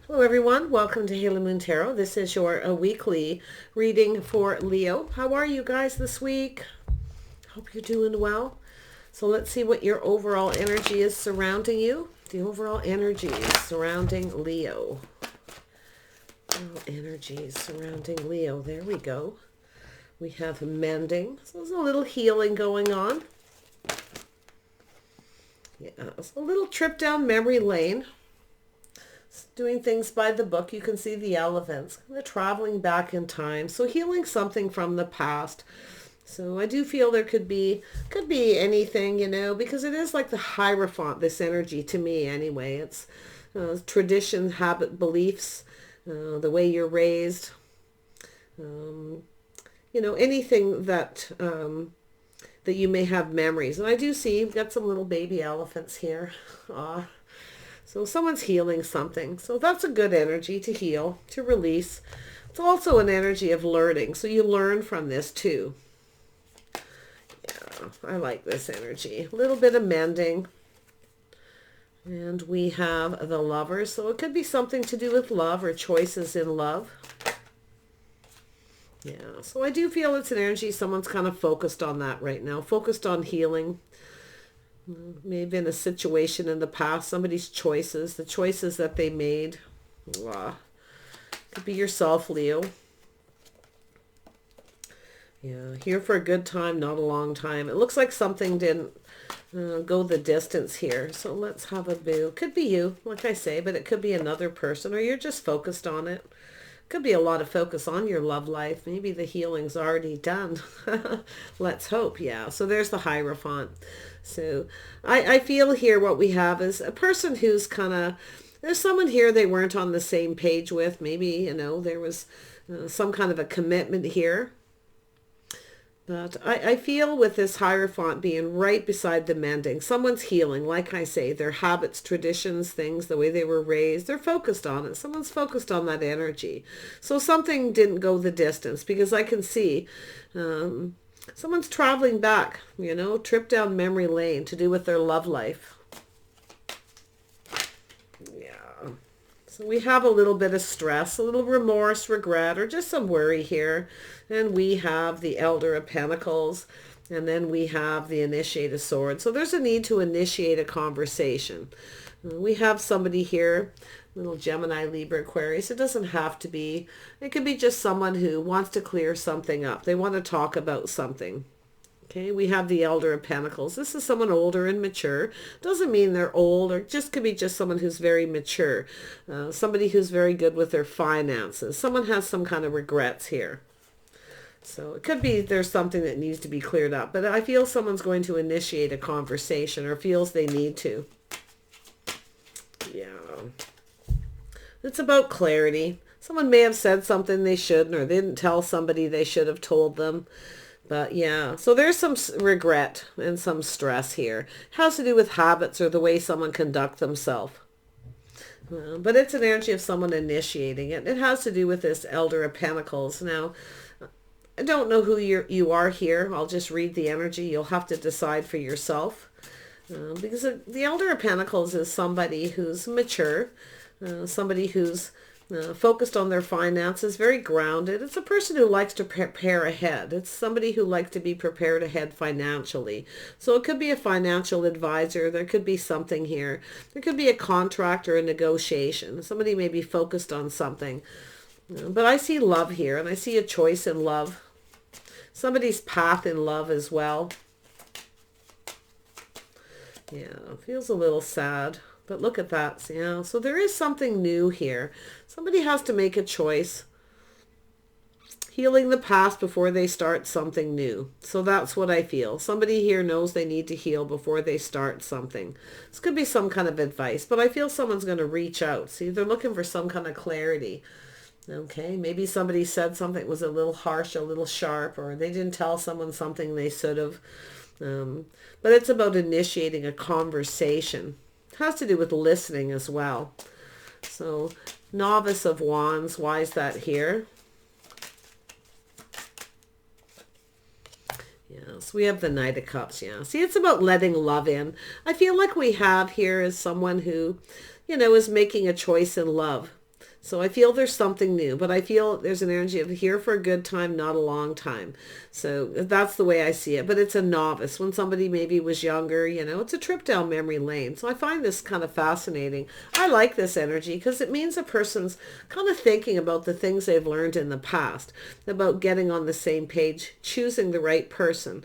Hello everyone, welcome to Halo Moon Tarot. This is your weekly reading for Leo. How are you guys this week? Hope you're doing well. So let's see what your overall energy is surrounding you. The overall energy surrounding Leo. Energy surrounding Leo. There we go. We have mending. So there's a little healing going on. Yeah, it's a little trip down memory lane. Doing things by the book. You can see the elements. They're traveling back in time. So healing something from the past. So I do feel there could be anything, because it is like the Hierophant, this energy to me anyway. It's tradition, habit, beliefs, the way you're raised, anything that that you may have memories. And I do see you've got some little baby elephants here. So someone's healing something. So that's a good energy to heal, to release. It's also an energy of learning. So you learn from this too. Yeah, I like this energy. A little bit of mending. And we have the Lovers. So it could be something to do with love or choices in love. Yeah, so I do feel it's an energy. Someone's kind of focused on that right now. Focused on healing. Maybe in a situation in the past, somebody's choices, the choices that they made. Could be yourself, Leo. Yeah, here for a good time, not a long time. It looks like something didn't go the distance here. So let's have a boo. Could be you, like I say, but it could be another person, or you're just focused on it. Could be a lot of focus on your love life. Maybe the healing's already done. Let's hope. Yeah. So there's the Hierophant. So I feel here what we have is a person who's there's someone here they weren't on the same page with. Maybe, there was some kind of a commitment here. But I feel with this Hierophant being right beside the mending, someone's healing. Like I say, their habits, traditions, things, the way they were raised, they're focused on it. Someone's focused on that energy. So something didn't go the distance because I can see someone's traveling back, trip down memory lane to do with their love life. Yeah. So we have a little bit of stress, a little remorse, regret, or just some worry here. And we have the Elder of Pentacles, and then we have the Initiate of Swords. So there's a need to initiate a conversation. We have somebody here, little Gemini, Libra, Aquarius. It doesn't have to be. It could be just someone who wants to clear something up. They want to talk about something. Okay, we have the Elder of Pentacles. This is someone older and mature. Doesn't mean they're old, or just could be just someone who's very mature. Somebody who's very good with their finances. Someone has some kind of regrets here. So it could be there's something that needs to be cleared up. But I feel someone's going to initiate a conversation or feels they need to. Yeah. It's about clarity. Someone may have said something they shouldn't, or they didn't tell somebody they should have told them. But yeah, so there's some regret and some stress here. It has to do with habits or the way someone conduct themselves. But it's an energy of someone initiating it. It has to do with this Elder of Pentacles. Now, I don't know who you are here. I'll just read the energy. You'll have to decide for yourself. Because the Elder of Pentacles is somebody who's mature, somebody who's focused on their finances, very grounded. It's a person who likes to prepare ahead. It's somebody who likes to be prepared ahead financially. So it could be a financial advisor. There could be something here. There could be a contract or a negotiation. Somebody may be focused on something. But I see love here, and I see a choice in love. Somebody's path in love as well. Yeah, feels a little sad. But look at that. Yeah, so there is something new here. Somebody has to make a choice. Healing the past before they start something new. So that's what I feel. Somebody here knows they need to heal before they start something. This could be some kind of advice, but I feel someone's going to reach out. See, they're looking for some kind of clarity. Okay, maybe somebody said something that was a little harsh, a little sharp, or they didn't tell someone something they should have. But it's about initiating a conversation. It has to do with listening as well. So, Novice of Wands, why is that here? Yes, we have the Knight of Cups, yeah. See, it's about letting love in. I feel like we have here is someone who, is making a choice in love. So I feel there's something new, but I feel there's an energy of here for a good time, not a long time. So that's the way I see it. But it's a novice. When somebody maybe was younger, you know, it's a trip down memory lane. So I find this kind of fascinating. I like this energy because it means a person's kind of thinking about the things they've learned in the past, about getting on the same page, choosing the right person.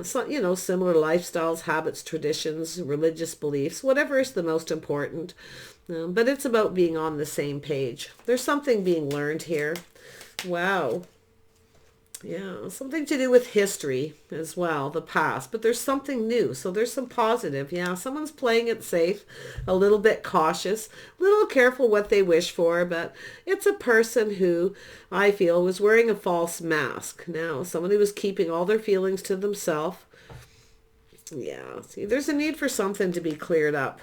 So, you know, similar lifestyles, habits, traditions, religious beliefs, whatever is the most important. But it's about being on the same page. There's something being learned here. Wow. Yeah, something to do with history as well, the past. But there's something new. So there's some positive. Yeah, someone's playing it safe, a little bit cautious, a little careful what they wish for. But it's a person who I feel was wearing a false mask. Now, somebody was keeping all their feelings to themselves. Yeah, see, there's a need for something to be cleared up.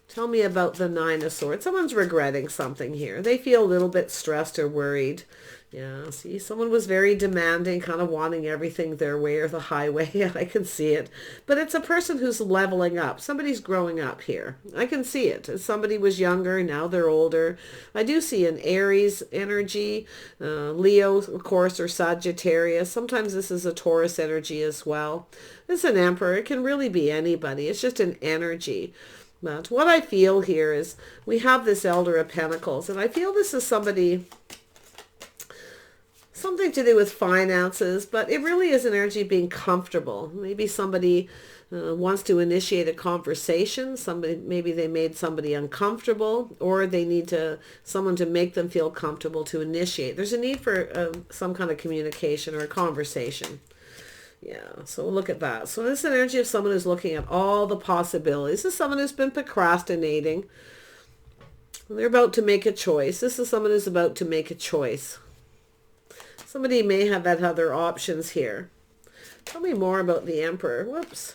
Tell me about the Nine of Swords. Someone's regretting something here. They feel a little bit stressed or worried. Yeah, see, someone was very demanding, kind of wanting everything their way or the highway. I can see it. But it's a person who's leveling up. Somebody's growing up here. I can see it. Somebody was younger, now they're older. I do see an Aries energy, Leo, of course, or Sagittarius. Sometimes this is a Taurus energy as well. It's an Emperor. It can really be anybody. It's just an energy. But what I feel here is we have this Elder of Pentacles, and I feel this is somebody, something to do with finances, but it really is an energy of being comfortable. Maybe somebody wants to initiate a conversation. Maybe they made somebody uncomfortable, or they need someone to make them feel comfortable to initiate. There's a need for some kind of communication or a conversation. Yeah, so look at that. So this is an energy of someone who's looking at all the possibilities. This is someone who's been procrastinating. They're about to make a choice. This is someone who's about to make a choice. Somebody may have had other options here. Tell me more about the Emperor. Whoops.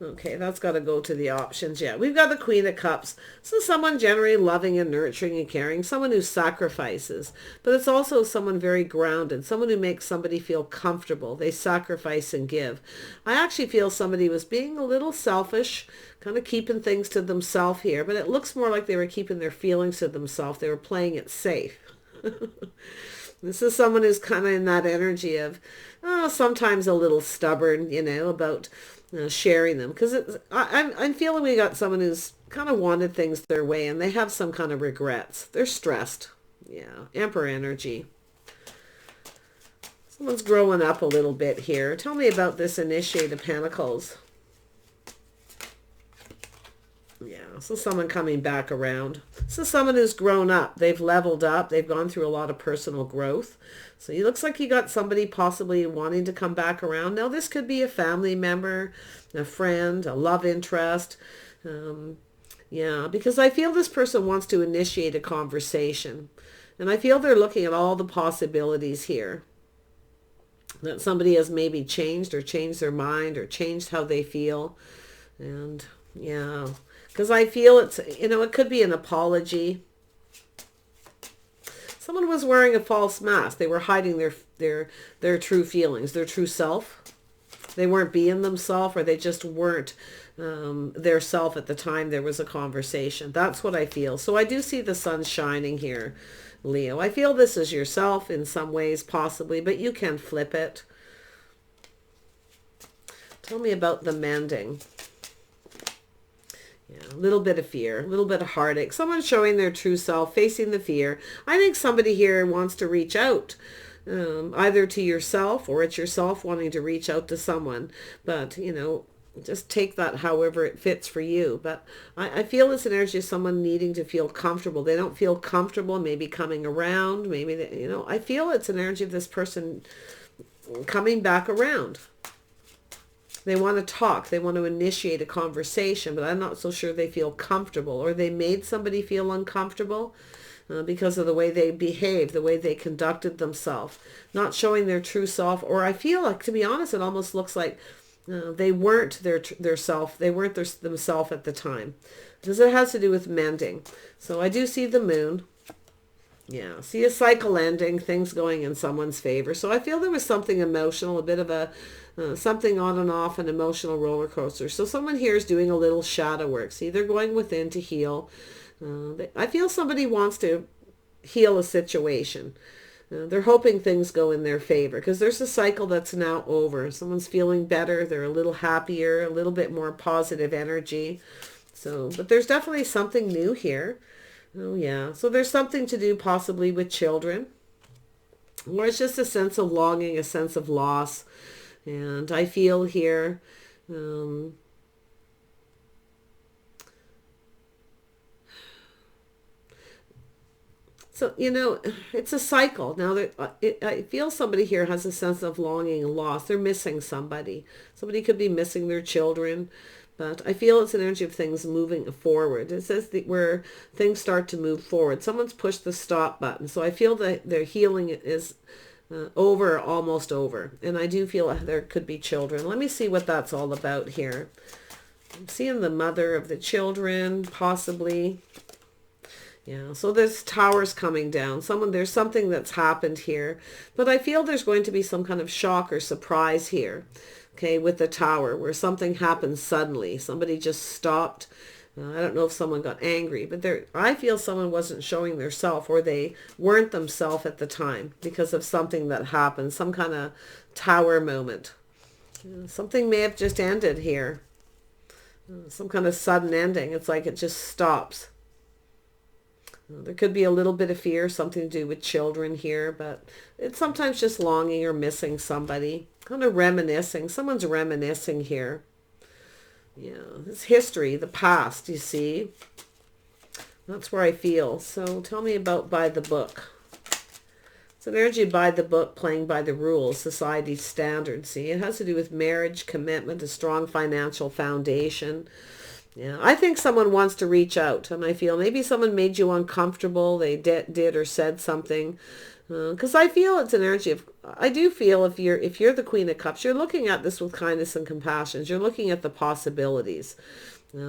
Okay, that's got to go to the options. Yeah, we've got the Queen of Cups. So someone generally loving and nurturing and caring. Someone who sacrifices. But it's also someone very grounded. Someone who makes somebody feel comfortable. They sacrifice and give. I actually feel somebody was being a little selfish, kind of keeping things to themselves here. But it looks more like they were keeping their feelings to themselves. They were playing it safe. This is someone who's kind of in that energy of, sometimes a little stubborn, you know, about sharing them. Because I'm feeling we got someone who's kind of wanted things their way, and they have some kind of regrets. They're stressed. Yeah, Emperor energy. Someone's growing up a little bit here. Tell me about this Initiate of Pentacles. Yeah, so someone coming back around. So someone who's grown up. They've leveled up. They've gone through a lot of personal growth. So it looks like you got somebody possibly wanting to come back around. Now this could be a family member, a friend, a love interest. Yeah, because I feel this person wants to initiate a conversation. And I feel they're looking at all the possibilities here. That somebody has maybe changed their mind or changed how they feel. And yeah, because I feel it's, you know, it could be an apology. Someone was wearing a false mask. They were hiding their true feelings, their true self. They weren't being themselves, or they just weren't their self at the time there was a conversation. That's what I feel. So I do see the sun shining here, Leo. I feel this is yourself in some ways, possibly, but you can flip it. Tell me about the mending. Yeah, a little bit of fear, a little bit of heartache. Someone showing their true self, facing the fear. I think somebody here wants to reach out, either to yourself, or it's yourself wanting to reach out to someone. But, you know, just take that however it fits for you. But I feel it's an energy of someone needing to feel comfortable. They don't feel comfortable, maybe coming around. Maybe, you know, I feel it's an energy of this person coming back around. They want to talk. They want to initiate a conversation, but I'm not so sure they feel comfortable, or they made somebody feel uncomfortable because of the way they behaved, the way they conducted themselves, not showing their true self. Or I feel like, to be honest, it almost looks like they weren't their self. They weren't themselves at the time, because it has to do with mending. So I do see the moon. Yeah, see a cycle ending, things going in someone's favor. So I feel there was something emotional, a bit of a something on and off, an emotional roller coaster. So someone here is doing a little shadow work. See, they're going within to heal. I feel somebody wants to heal a situation. They're hoping things go in their favor because there's a cycle that's now over. Someone's feeling better. They're a little happier, a little bit more positive energy. So, but there's definitely something new here. Oh yeah. So there's something to do possibly with children. Or it's just a sense of longing, a sense of loss. And I feel here, so, you know, it's a cycle. Now, I feel somebody here has a sense of longing and loss. They're missing somebody. Somebody could be missing their children. But I feel it's an energy of things moving forward. It says where things start to move forward. Someone's pushed the stop button. So I feel that their healing is over, almost over. And I do feel there could be children. Let me see what that's all about here. I'm seeing the mother of the children, possibly. Yeah, so there's towers coming down. There's something that's happened here. But I feel there's going to be some kind of shock or surprise here. Okay, with the tower, where something happened suddenly. Somebody just stopped. I don't know if someone got angry, but I feel someone wasn't showing their self, or they weren't themselves at the time because of something that happened, some kind of tower moment. Something may have just ended here. Some kind of sudden ending. It's like it just stops. There could be a little bit of fear, something to do with children here, but it's sometimes just longing or missing somebody. Kind of reminiscing. Someone's reminiscing here. Yeah, it's history, the past, you see. That's where I feel. So tell me about by the book. It's an energy by the book, playing by the rules, society standards. See, it has to do with marriage, commitment, a strong financial foundation. Yeah, I think someone wants to reach out, and I feel maybe someone made you uncomfortable. They did or said something. Because I feel it's an energy of, I do feel if you're the Queen of Cups, you're looking at this with kindness and compassion. You're looking at the possibilities.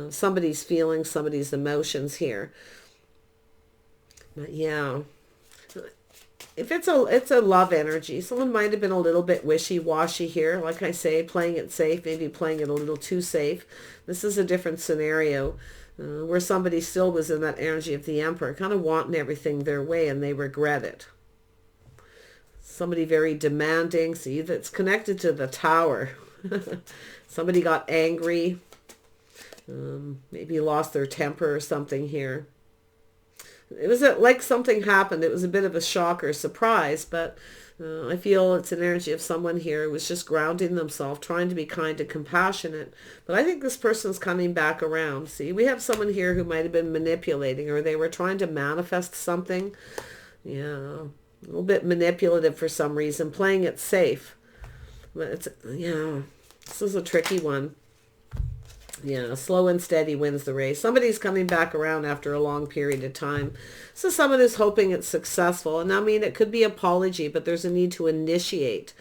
Somebody's feelings, somebody's emotions here. But yeah, if it's a love energy, someone might have been a little bit wishy-washy here. Like I say, playing it safe, maybe playing it a little too safe. This is a different scenario where somebody still was in that energy of the Emperor, kind of wanting everything their way, and they regret it. Somebody very demanding. See, that's connected to the Tower. Somebody got angry. Maybe lost their temper or something here. It was like something happened. It was a bit of a shock or surprise, but I feel it's an energy of someone here who was just grounding themselves, trying to be kind and compassionate. But I think this person's coming back around. See, we have someone here who might have been manipulating, or they were trying to manifest something. Yeah. A little bit manipulative for some reason, playing it safe. But it's, yeah, this is a tricky one. Yeah, slow and steady wins the race. Somebody's coming back around after a long period of time. So someone is hoping it's successful. And I mean, it could be apology, but there's a need to initiate.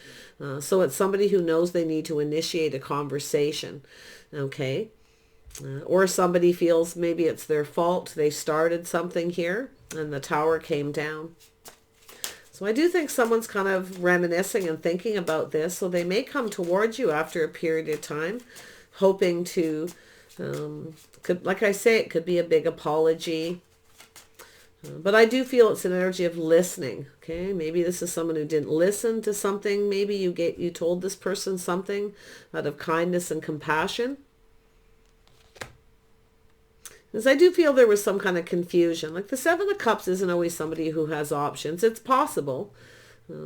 So it's somebody who knows they need to initiate a conversation. Okay. Or somebody feels maybe it's their fault. They started something here and the Tower came down. So I do think someone's kind of reminiscing and thinking about this. So they may come towards you after a period of time, hoping to, like I say, it could be a big apology. But I do feel it's an energy of listening. Okay, maybe this is someone who didn't listen to something. Maybe you told this person something out of kindness and compassion. Because I do feel there was some kind of confusion. Like the Seven of Cups isn't always somebody who has options. It's possible.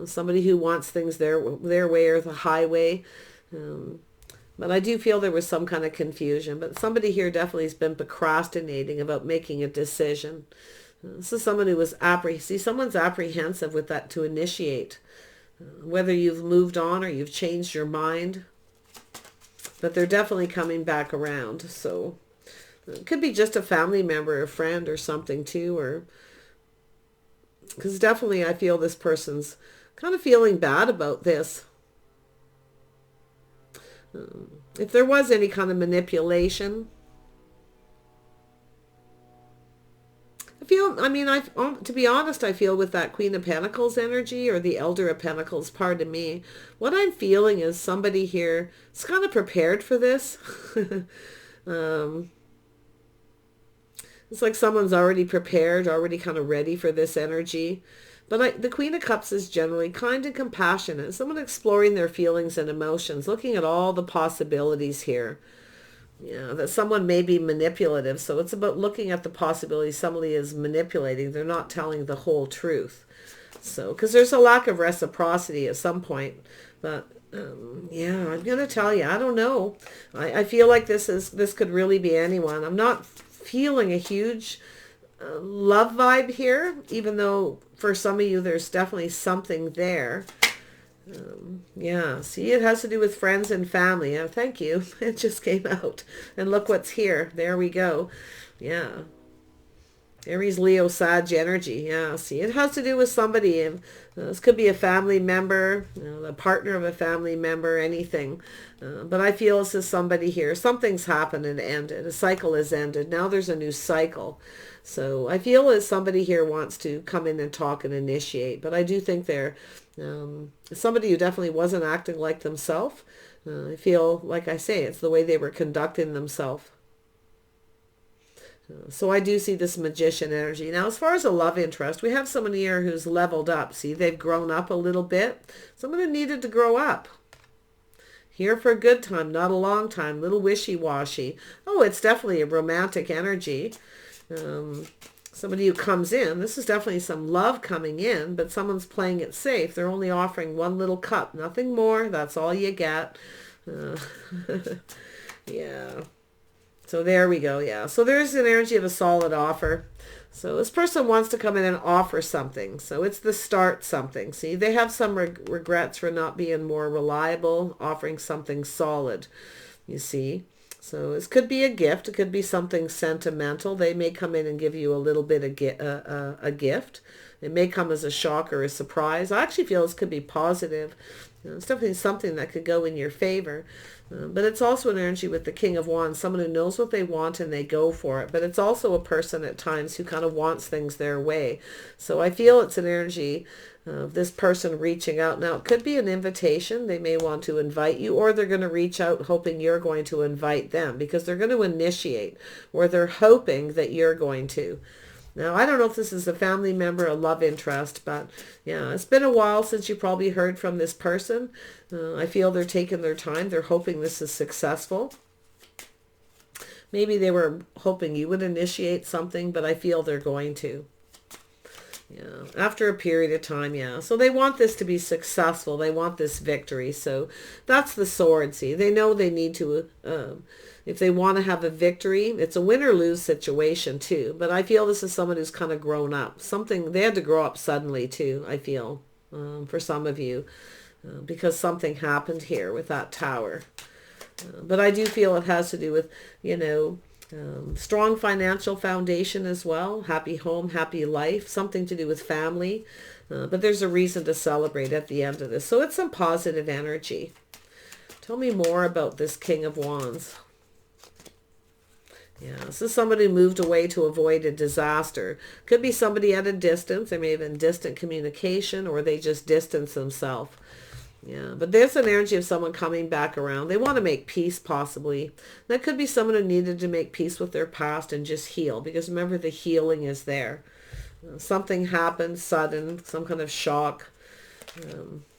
Somebody who wants things their way or the highway. But I do feel there was some kind of confusion. But somebody here definitely has been procrastinating about making a decision. This is someone who was someone's apprehensive with that to initiate. Whether you've moved on or you've changed your mind. But they're definitely coming back around. So it could be just a family member, a friend or something too. Or because definitely I feel this person's kind of feeling bad about this. If there was any kind of manipulation, to be honest, I feel with that Queen of Pentacles energy or the Elder of Pentacles, pardon me, what I'm feeling is somebody here is kind of prepared for this. It's like someone's already prepared, already kind of ready for this energy. But the Queen of Cups is generally kind and compassionate. Someone exploring their feelings and emotions, looking at all the possibilities here. Yeah, that someone may be manipulative. So it's about looking at the possibility somebody is manipulating. They're not telling the whole truth. So, because there's a lack of reciprocity at some point. But yeah, I'm going to tell you, I don't know. I feel like this could really be anyone. I'm not feeling a huge love vibe here, even though for some of you there's definitely something there. Yeah, see, it has to do with friends and family. Oh, thank you. It just came out. And look what's here. There we go. Yeah. Aries, Leo, Sag energy. Yeah, see, it has to do with somebody. And this could be a family member, the partner of a family member, anything. But I feel this is somebody here. Something's happened and ended. A cycle has ended. Now there's a new cycle. So I feel as somebody here wants to come in and talk and initiate. But I do think they're somebody who definitely wasn't acting like themselves. I feel, like I say, it's the way they were conducting themselves. So I do see this magician energy. Now, as far as a love interest, we have someone here who's leveled up. See, they've grown up a little bit. Someone who needed to grow up. Here for a good time, not a long time. Little wishy-washy. Oh, it's definitely a romantic energy. Somebody who comes in. This is definitely some love coming in, but someone's playing it safe. They're only offering one little cup. Nothing more. That's all you get. Yeah. So there we go, yeah. So there's an energy of a solid offer. So this person wants to come in and offer something. So it's the start something. See, they have some regrets for not being more reliable, offering something solid, you see. So this could be a gift. It could be something sentimental. They may come in and give you a little bit of a gift. It may come as a shock or a surprise. I actually feel this could be positive. It's definitely something that could go in your favor. But it's also an energy with the King of Wands, someone who knows what they want and they go for it. But it's also a person at times who kind of wants things their way. So I feel it's an energy of this person reaching out. Now, it could be an invitation. They may want to invite you, or they're going to reach out hoping you're going to invite them, because they're going to initiate, or they're hoping that you're going to. Now, I don't know if this is a family member, a love interest, but yeah, it's been a while since you probably heard from this person. I feel they're taking their time. They're hoping this is successful. Maybe they were hoping you would initiate something, but I feel they're going to. Yeah, after a period of time, yeah. So they want this to be successful. They want this victory. So that's the sword, see. They know they need to, if they want to have a victory, it's a win or lose situation too. But I feel this is someone who's kind of grown up. Something, they had to grow up suddenly too, I feel, for some of you, because something happened here with that Tower. But I do feel it has to do with, you know, strong financial foundation as well. Happy home, happy life, something to do with family. But there's a reason to celebrate at the end of this. So it's some positive energy. Tell me more about this King of Wands. Yeah, this is somebody who moved away to avoid a disaster. Could be somebody at a distance. There may have been distant communication, or they just distance themselves. Yeah, but there's an energy of someone coming back around. They want to make peace, possibly. That could be someone who needed to make peace with their past and just heal. Because remember, the healing is there. Something happened, sudden, some kind of shock,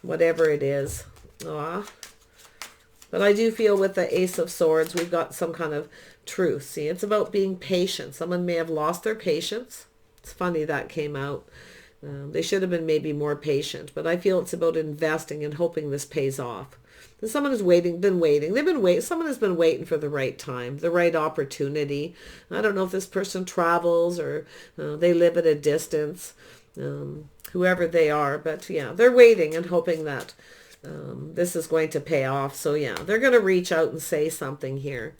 whatever it is. But I do feel with the Ace of Swords, we've got some kind of truth. See, it's about being patient. Someone may have lost their patience. It's funny that came out. They should have been maybe more patient, but I feel it's about investing and hoping this pays off. And someone has been waiting. Someone has been waiting for the right time, the right opportunity. I don't know if this person travels or they live at a distance, whoever they are, but yeah, they're waiting and hoping that this is going to pay off. So yeah, they're going to reach out and say something here.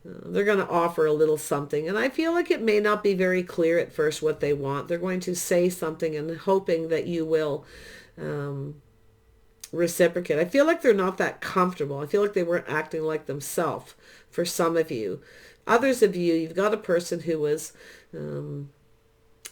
They're going to offer a little something. And I feel like it may not be very clear at first what they want. They're going to say something and hoping that you will reciprocate. I feel like they're not that comfortable. I feel like they weren't acting like themselves for some of you. Others of you, you've got a person who was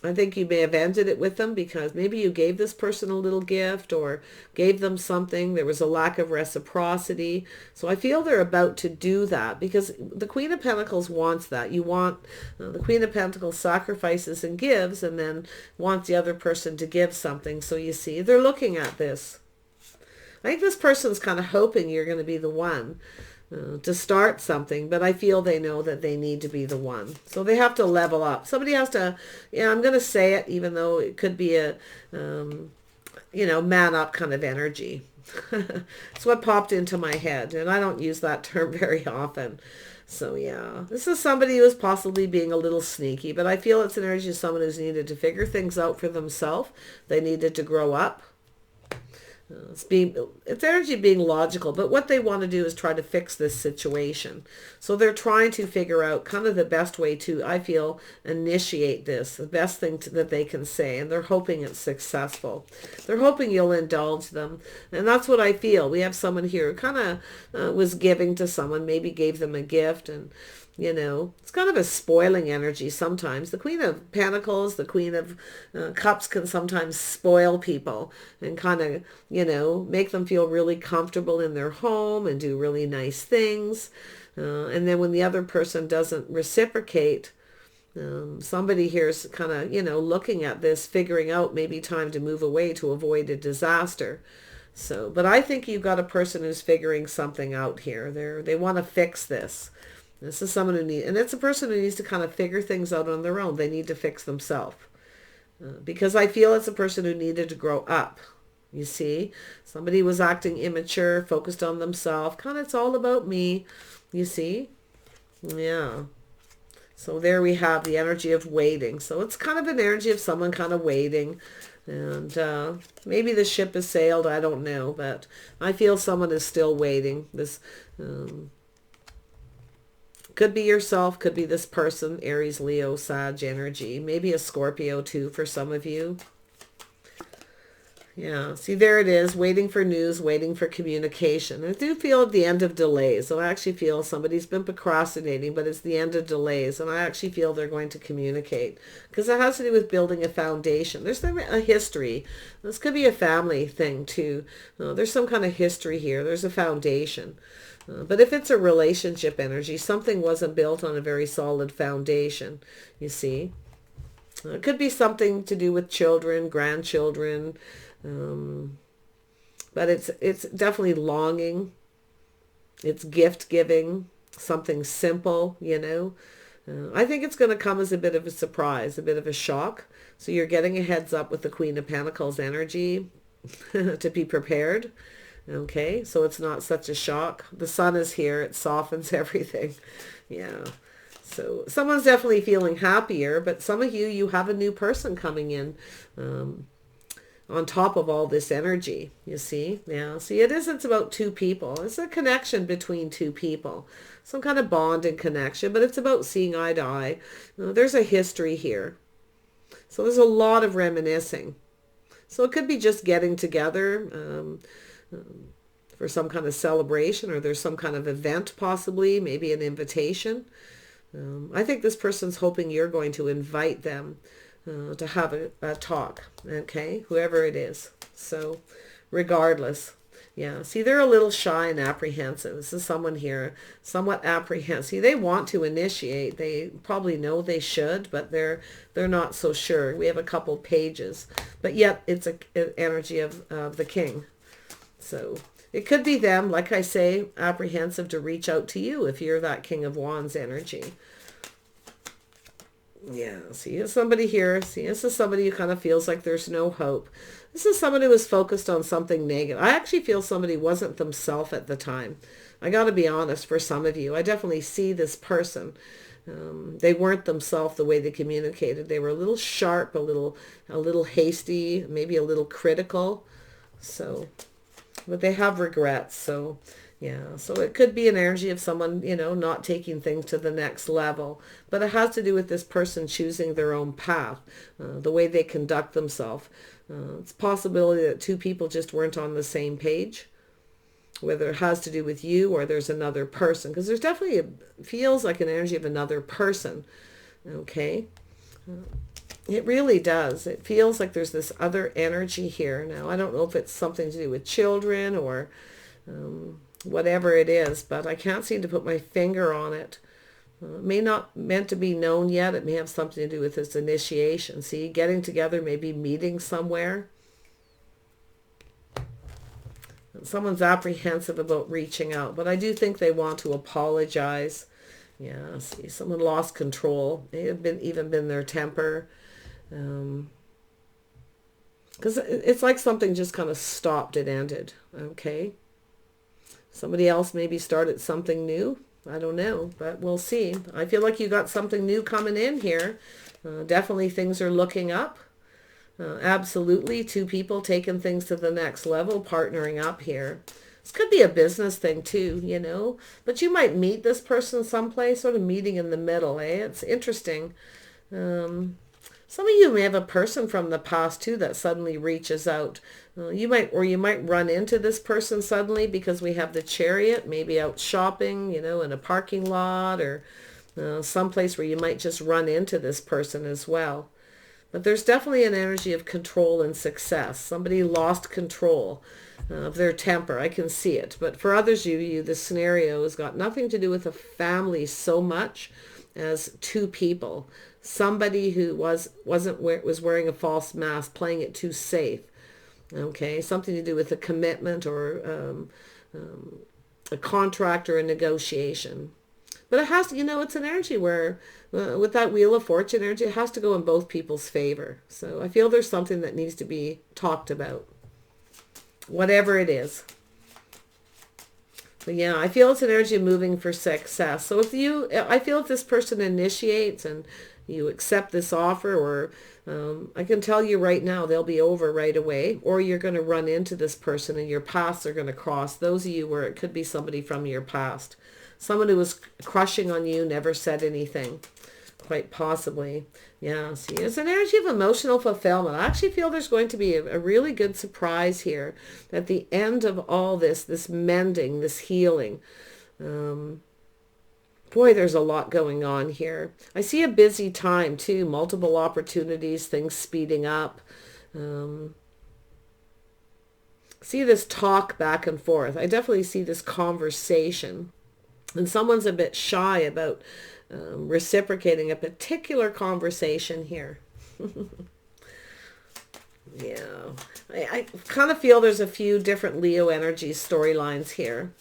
I think you may have ended it with them because maybe you gave this person a little gift or gave them something. There was a lack of reciprocity. So I feel they're about to do that because the Queen of Pentacles wants that. You want the Queen of Pentacles sacrifices and gives and then wants the other person to give something. So you see, they're looking at this. I think this person's kind of hoping you're going to be the one to start something, but I feel they know that they need to be the one. So they have to level up. Somebody has to, yeah, I'm going to say it, even though it could be a, you know, man up kind of energy. It's what popped into my head, and I don't use that term very often. So yeah, this is somebody who is possibly being a little sneaky, but I feel it's an energy of someone who's needed to figure things out for themselves. They needed to grow up. It's energy being logical, but what they want to do is try to fix this situation. So they're trying to figure out kind of the best way to, I feel, initiate this, the best thing that they can say, and they're hoping it's successful. They're hoping you'll indulge them, and that's what I feel. We have someone here who kind of was giving to someone, maybe gave them a gift, and you know, it's kind of a spoiling energy sometimes. The Queen of Pentacles, the Queen of Cups can sometimes spoil people and kind of, you know, make them feel really comfortable in their home and do really nice things. And then when the other person doesn't reciprocate, somebody here is kind of, you know, looking at this, figuring out maybe time to move away to avoid a disaster. So, but I think you've got a person who's figuring something out here. They want to fix this. This is someone who needs, and it's a person who needs to kind of figure things out on their own. They need to fix themselves. Because I feel it's a person who needed to grow up. You see? Somebody was acting immature, focused on themselves. Kind of, it's all about me. You see? Yeah. So there we have the energy of waiting. So it's kind of an energy of someone kind of waiting. And maybe the ship has sailed. I don't know. But I feel someone is still waiting. This... could be yourself, could be this person, Aries, Leo, Sag energy. Maybe a Scorpio too for some of you. Yeah, see there it is, waiting for news, waiting for communication. I do feel at the end of delays. So I actually feel somebody's been procrastinating, but it's the end of delays. And I actually feel they're going to communicate. Because it has to do with building a foundation. There's a history. This could be a family thing too. There's some kind of history here. There's a foundation. But if it's a relationship energy, something wasn't built on a very solid foundation, you see. It could be something to do with children, grandchildren, but it's definitely longing. It's gift giving, something simple, you know. I think it's going to come as a bit of a surprise, a bit of a shock. So you're getting a heads up with the Queen of Pentacles energy to be prepared. Okay, so it's not such a shock. The sun is here. It softens everything. Yeah. So someone's definitely feeling happier, but some of you have a new person coming in on top of all this energy, you see. Yeah, see, it's about two people. It's a connection between two people. Some kind of bond and connection, but it's about seeing eye to eye. There's a history here. So there's a lot of reminiscing. So it could be just getting together for some kind of celebration, or there's some kind of event possibly, maybe an invitation. I think this person's hoping you're going to invite them to have a talk, okay, whoever it is. So regardless, yeah, see, they're a little shy and apprehensive. This is someone here somewhat apprehensive. See, they want to initiate. They probably know they should, but they're not so sure. We have a couple pages, but yet it's an energy of the king. So it could be them, like I say, apprehensive to reach out to you if you're that King of Wands energy. Yeah, see, somebody here. See, this is somebody who kind of feels like there's no hope. This is somebody who is focused on something negative. I actually feel somebody wasn't themselves at the time. I got to be honest, for some of you, I definitely see this person. They weren't themselves the way they communicated. They were a little sharp, a little hasty, maybe a little critical. So... but they have regrets. So yeah, so it could be an energy of someone, you know, not taking things to the next level, but it has to do with this person choosing their own path, the way they conduct themselves. It's a possibility that two people just weren't on the same page, whether it has to do with you or there's another person, because there's definitely feels like an energy of another person. Okay. It really does. It feels like there's this other energy here. Now, I don't know if it's something to do with children or whatever it is, but I can't seem to put my finger on it. It may not meant to be known yet. It may have something to do with this initiation. See, getting together, maybe meeting somewhere. Someone's apprehensive about reaching out, but I do think they want to apologize. Yeah, see, someone lost control. It had even been their temper. Because it's like something just kind of stopped, it ended. Okay. Somebody else maybe started something new. I don't know, but we'll see. I feel like you got something new coming in here. Definitely things are looking up. Absolutely. Two people taking things to the next level, partnering up here. This could be a business thing too, you know, but you might meet this person someplace, sort of meeting in the middle, eh? It's interesting. Some of you may have a person from the past too that suddenly reaches out. You might run into this person suddenly because we have the Chariot, maybe out shopping, you know, in a parking lot or someplace where you might just run into this person as well. But there's definitely an energy of control and success. Somebody lost control of their temper. I can see it. But for others of you, the scenario has got nothing to do with a family so much as two people. Somebody who was wearing a false mask, playing it too safe. Okay, something to do with a commitment or a contract or a negotiation. But it has to, you know, it's an energy where with that Wheel of Fortune energy, it has to go in both people's favor. So I feel there's something that needs to be talked about, whatever it is. But yeah, I feel it's an energy moving for success. So I feel if this person initiates and you accept this offer, or I can tell you right now, they'll be over right away, or you're going to run into this person and your paths are going to cross. Those of you where it could be somebody from your past. Someone who was crushing on you, never said anything. Quite possibly. Yeah, see, it's an energy of emotional fulfillment. I actually feel there's going to be a really good surprise here at the end of all this mending, this healing. Boy, there's a lot going on here. I see a busy time too, multiple opportunities, things speeding up. See this talk back and forth. I definitely see this conversation. And someone's a bit shy about reciprocating a particular conversation here. Yeah. I kind of feel there's a few different Leo energy storylines here.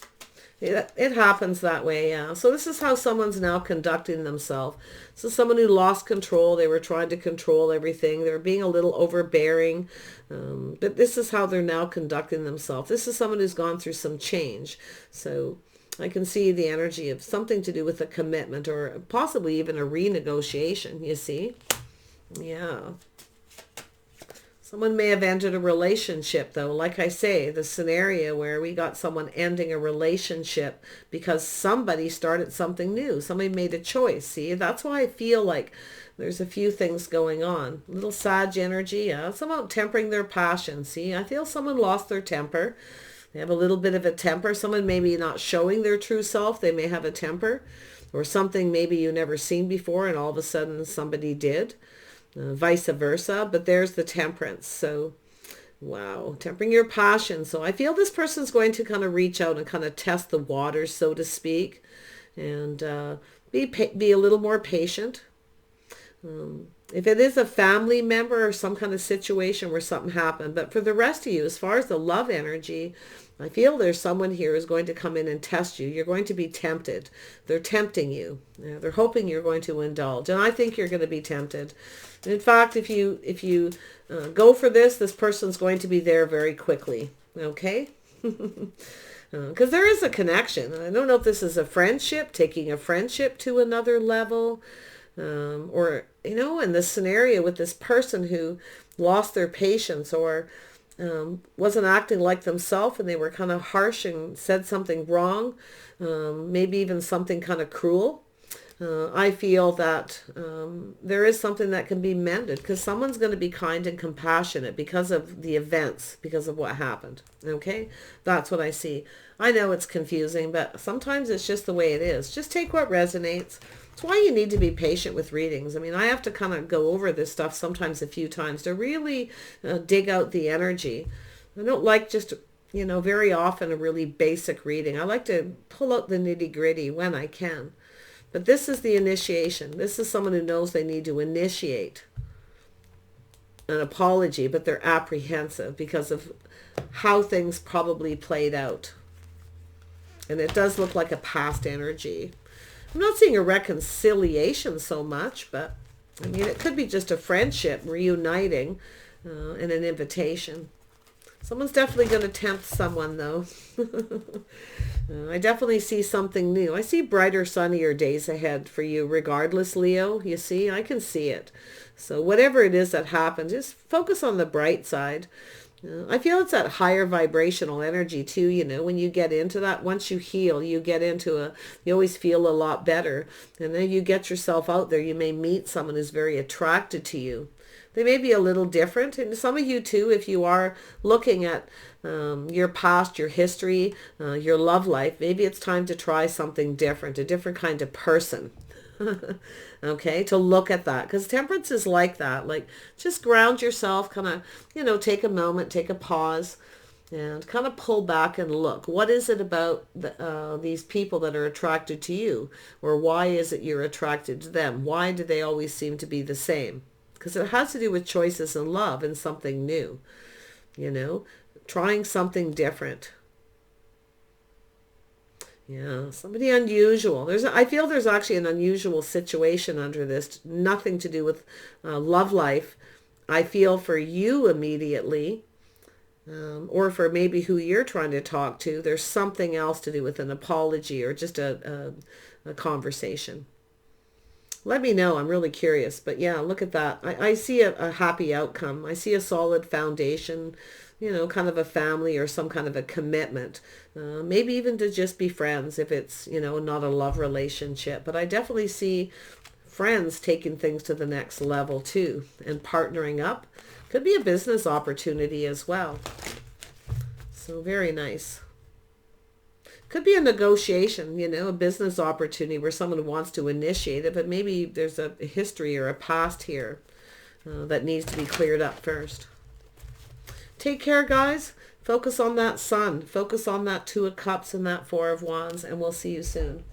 It happens that way, yeah. So this is how someone's now conducting themselves. So someone who lost control, they were trying to control everything. They were being a little overbearing. But this is how they're now conducting themselves. This is someone who's gone through some change. So I can see the energy of something to do with a commitment or possibly even a renegotiation, you see? Yeah. Someone may have ended a relationship, though. Like I say, the scenario where we got someone ending a relationship because somebody started something new. Somebody made a choice. See, that's why I feel like there's a few things going on. A little Sag energy. It's about tempering their passion. See, I feel someone lost their temper. They have a little bit of a temper. Someone maybe not showing their true self. They may have a temper or something maybe you never seen before and all of a sudden somebody did. Vice versa, but there's the temperance. So, wow, tempering your passion. So I feel this person's going to kind of reach out and kind of test the waters, so to speak, and be a little more patient. If it is a family member or some kind of situation where something happened, but for the rest of you, as far as the love energy, I feel there's someone here who's going to come in and test you. You're going to be tempted. They're tempting you. They're hoping you're going to indulge. And I think you're going to be tempted. In fact, if you go for this person's going to be there very quickly. Okay? Because there is a connection. I don't know if this is a friendship, taking a friendship to another level. Or, you know, in this scenario with this person who lost their patience or wasn't acting like themselves and they were kind of harsh and said something wrong, maybe even something kind of cruel. I feel that there is something that can be mended because someone's going to be kind and compassionate because of the events, because of what happened. Okay? That's what I see. I know it's confusing, but sometimes it's just the way it is. Just take what resonates. That's why you need to be patient with readings. I mean, I have to kind of go over this stuff sometimes a few times to really dig out the energy. I don't like just, you know, very often a really basic reading. I like to pull out the nitty-gritty when I can. But this is the initiation. This is someone who knows they need to initiate an apology, but they're apprehensive because of how things probably played out. And it does look like a past energy. I'm not seeing a reconciliation so much, but I mean, it could be just a friendship reuniting and an invitation. Someone's definitely going to tempt someone, though. I definitely see something new. I see brighter, sunnier days ahead for you regardless, Leo. You see, I can see it. So whatever it is that happens, just focus on the bright side. I feel it's that higher vibrational energy too, you know, when you get into that, once you heal, you get into you always feel a lot better. And then you get yourself out there, you may meet someone who's very attracted to you. They may be a little different. And some of you too, if you are looking at your past, your history, your love life, maybe it's time to try something different, a different kind of person. Okay, to look at that, because temperance is like that. Like, just ground yourself, kind of, you know, take a moment, take a pause, and kind of pull back and look. What is it about these people that are attracted to you? Or why is it you're attracted to them? Why do they always seem to be the same? Because it has to do with choices in love and something new, you know, trying something different. Yeah, somebody unusual. I feel there's actually an unusual situation under this. Nothing to do with love life. I feel for you immediately, or for maybe who you're trying to talk to. There's something else to do with an apology or just a conversation. Let me know. I'm really curious. But yeah, look at that. I see a happy outcome. I see a solid foundation, you know, kind of a family or some kind of a commitment. Maybe even to just be friends if it's, you know, not a love relationship. But I definitely see friends taking things to the next level too and partnering up. Could be a business opportunity as well. So very nice. Could be a negotiation, you know, a business opportunity where someone wants to initiate it, but maybe there's a history or a past here that needs to be cleared up first. Take care, guys. Focus on that sun. Focus on that Two of Cups and that Four of Wands, and we'll see you soon.